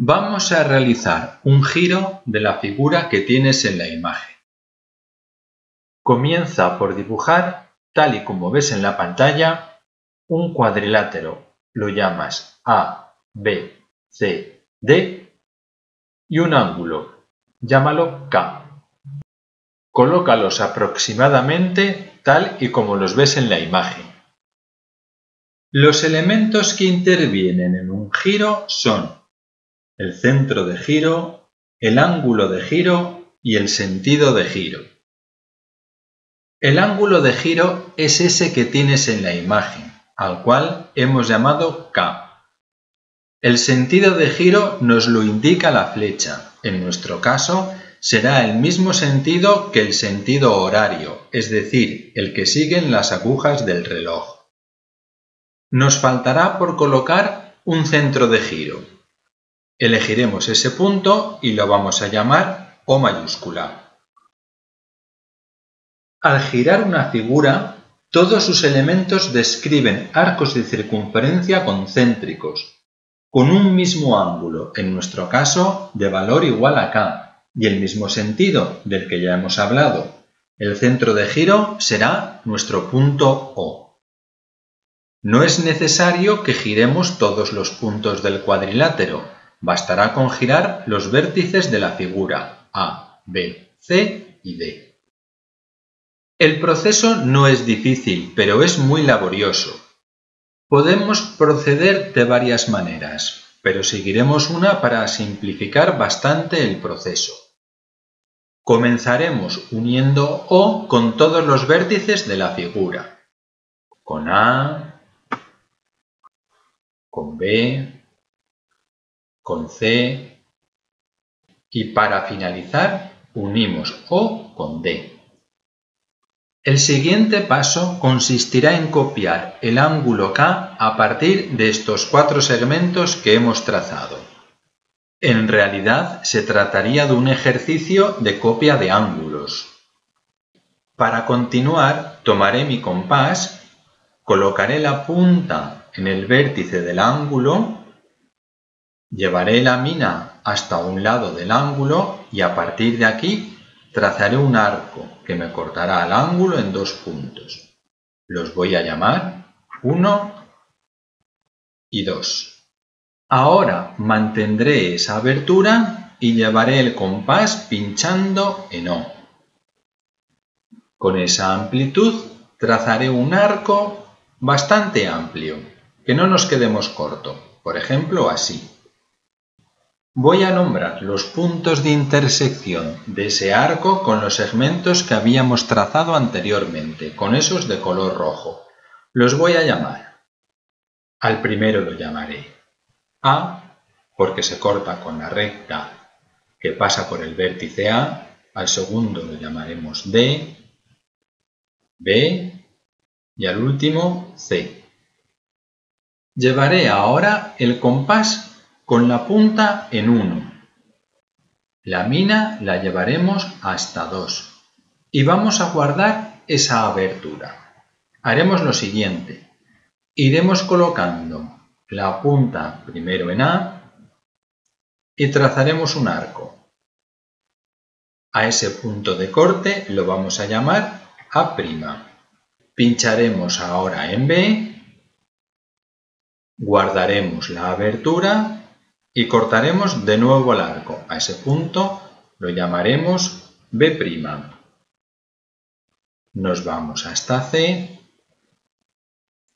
Vamos a realizar un giro de la figura que tienes en la imagen. Comienza por dibujar, tal y como ves en la pantalla, un cuadrilátero. Lo llamas A, B, C, D y un ángulo. Llámalo K. Colócalos aproximadamente tal y como los ves en la imagen. Los elementos que intervienen en un giro son el centro de giro, el ángulo de giro y el sentido de giro. El ángulo de giro es ese que tienes en la imagen, al cual hemos llamado K. El sentido de giro nos lo indica la flecha. En nuestro caso, será el mismo sentido que el sentido horario, es decir, el que siguen las agujas del reloj. Nos faltará por colocar un centro de giro. Elegiremos ese punto y lo vamos a llamar O mayúscula. Al girar una figura, todos sus elementos describen arcos de circunferencia concéntricos, con un mismo ángulo, en nuestro caso, de valor igual a K, y el mismo sentido del que ya hemos hablado. El centro de giro será nuestro punto O. No es necesario que giremos todos los puntos del cuadrilátero. Bastará con girar los vértices de la figura A, B, C y D. El proceso no es difícil, pero es muy laborioso. Podemos proceder de varias maneras, pero seguiremos una para simplificar bastante el proceso. Comenzaremos uniendo O con todos los vértices de la figura. Con A, con B, con C y para finalizar unimos O con D. El siguiente paso consistirá en copiar el ángulo K a partir de estos 4 segmentos que hemos trazado. En realidad se trataría de un ejercicio de copia de ángulos. Para continuar, tomaré mi compás, colocaré la punta en el vértice del ángulo, llevaré la mina hasta un lado del ángulo y a partir de aquí trazaré un arco que me cortará el ángulo en 2 puntos. Los voy a llamar 1 y 2. Ahora mantendré esa abertura y llevaré el compás pinchando en O. Con esa amplitud trazaré un arco bastante amplio, que no nos quedemos corto, por ejemplo así. Voy a nombrar los puntos de intersección de ese arco con los segmentos que habíamos trazado anteriormente, con esos de color rojo. Los voy a llamar. Al primero lo llamaré A, porque se corta con la recta que pasa por el vértice A. Al segundo lo llamaremos D, B y al último C. Llevaré ahora el compás con la punta en 1. La mina la llevaremos hasta 2. Y vamos a guardar esa abertura. Haremos lo siguiente. Iremos colocando la punta primero en A y trazaremos un arco. A ese punto de corte lo vamos a llamar A'. Pincharemos ahora en B, guardaremos la abertura y cortaremos de nuevo el arco. A ese punto lo llamaremos B'. Nos vamos hasta C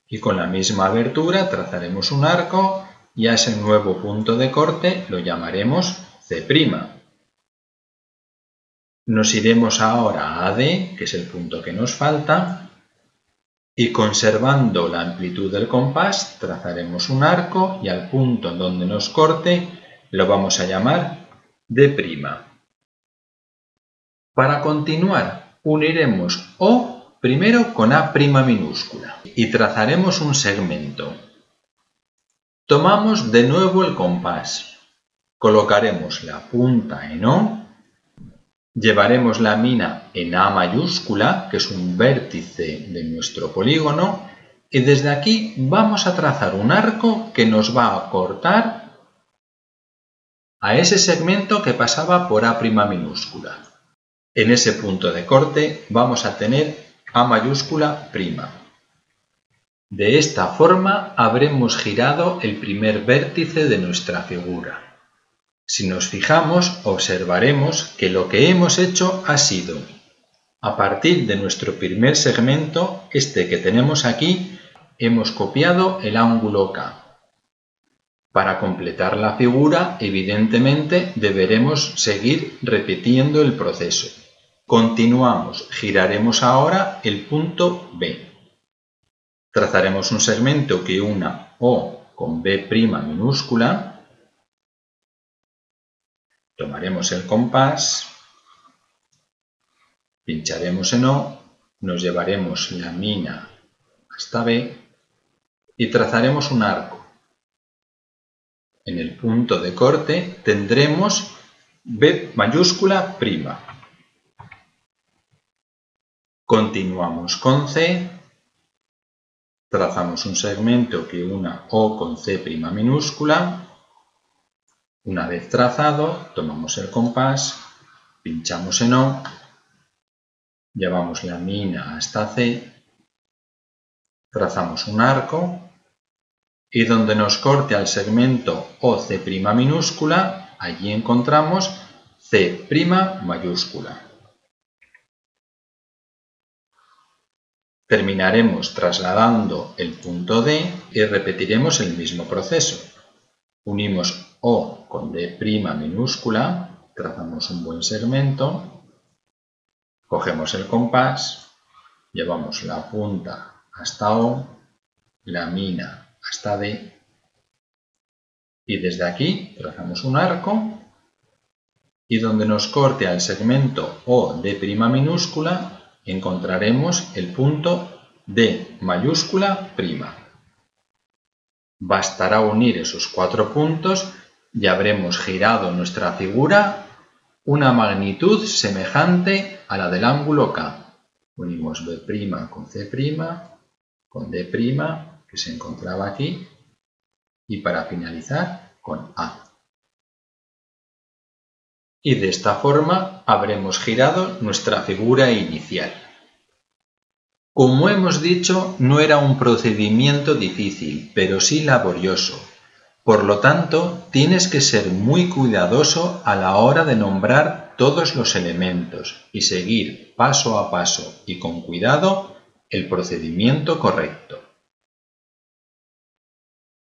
y con la misma abertura trazaremos un arco y a ese nuevo punto de corte lo llamaremos C'. Nos iremos ahora a D, que es el punto que nos falta, y conservando la amplitud del compás trazaremos un arco y al punto en donde nos corte lo vamos a llamar D'. Para continuar uniremos O primero con A' minúscula y trazaremos un segmento. Tomamos de nuevo el compás, colocaremos la punta en O, llevaremos la mina en A mayúscula, que es un vértice de nuestro polígono, y desde aquí vamos a trazar un arco que nos va a cortar a ese segmento que pasaba por A' minúscula. En ese punto de corte vamos a tener A mayúscula prima. De esta forma habremos girado el primer vértice de nuestra figura. Si nos fijamos, observaremos que lo que hemos hecho ha sido, a partir de nuestro primer segmento, este que tenemos aquí, hemos copiado el ángulo K. Para completar la figura, evidentemente, deberemos seguir repitiendo el proceso. Continuamos, giraremos ahora el punto B. Trazaremos un segmento que una O con B' minúscula. Tomaremos el compás, pincharemos en O, nos llevaremos la mina hasta B y trazaremos un arco. En el punto de corte tendremos B mayúscula prima. Continuamos con C, trazamos un segmento que una O con C' minúscula. Una vez trazado, tomamos el compás, pinchamos en O, llevamos la mina hasta C, trazamos un arco y donde nos corte al segmento OC' minúscula, allí encontramos C' mayúscula. Terminaremos trasladando el punto D y repetiremos el mismo proceso. Unimos O con D' minúscula, trazamos un buen segmento, cogemos el compás, llevamos la punta hasta O, la mina hasta D y desde aquí trazamos un arco y donde nos corte al segmento O D' minúscula encontraremos el punto D mayúscula prima. Bastará unir esos 4 puntos y habremos girado nuestra figura una magnitud semejante a la del ángulo K. Unimos B' con C', con D', que se encontraba aquí, y para finalizar con A. Y de esta forma habremos girado nuestra figura inicial. Como hemos dicho, no era un procedimiento difícil, pero sí laborioso. Por lo tanto, tienes que ser muy cuidadoso a la hora de nombrar todos los elementos y seguir paso a paso y con cuidado el procedimiento correcto.